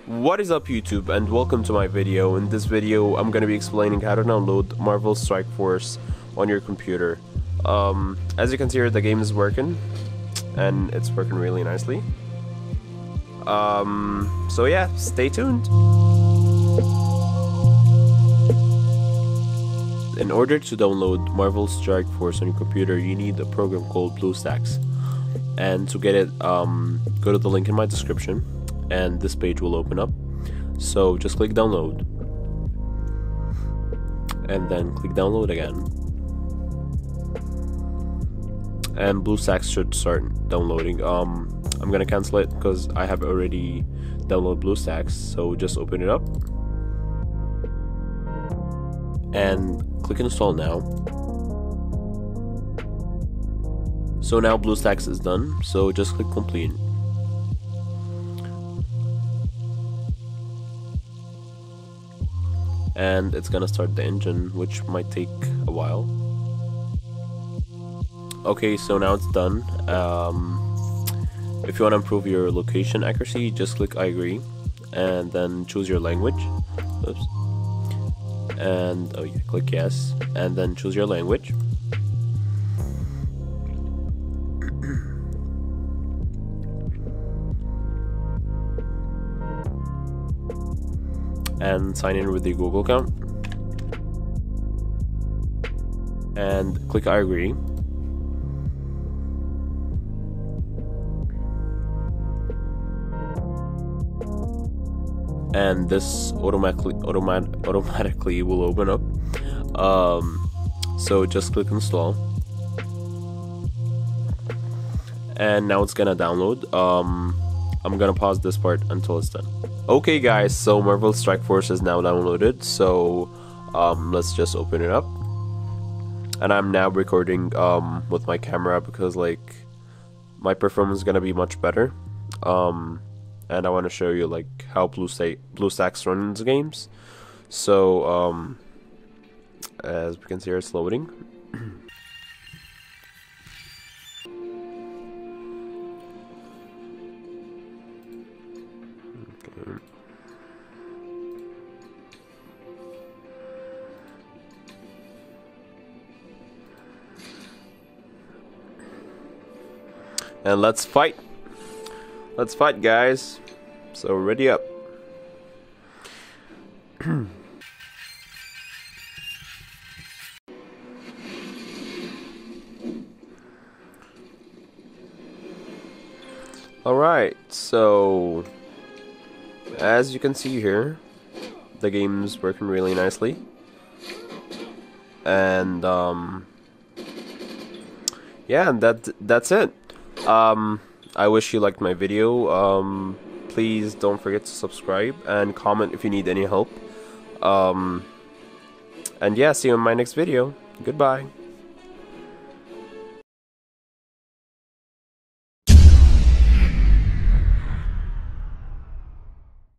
What is up YouTube, and welcome to my video. In this video I'm gonna be explaining how to download Marvel Strike Force on your computer. As you can see here, the game is working and it's working really nicely. So yeah, stay tuned. In order to download Marvel Strike Force on your computer, you need a program called BlueStacks. And to get it, go to the link in my description and this page will open up. So just click download and then click download again, and BlueStacks should start downloading. I'm gonna cancel it because I have already downloaded BlueStacks, so just open it up and click install now. So now BlueStacks is done, so just click complete. And it's gonna start the engine, which might take a while. Okay, so now it's done. If you want to improve your location accuracy, just click I agree and then choose your language. Oops. And oh yeah, click yes and then choose your language. And sign in with your Google account and click I agree. And this automatically will open up. So just click install, and now it's gonna download. I'm gonna pause this part until it's done. Okay guys, so Marvel Strike Force is now downloaded, so let's just open it up. And I'm now recording with my camera because like my performance is gonna be much better. And I want to show you like how BlueStacks run in the games. So as we can see here, it's loading. Okay. And let's fight. Let's fight, guys. So ready up. Alright, so as you can see here, the game's working really nicely. And yeah, that's it. I wish you liked my video. Please don't forget to subscribe and comment if you need any help. And yeah, see you in my next video. Goodbye.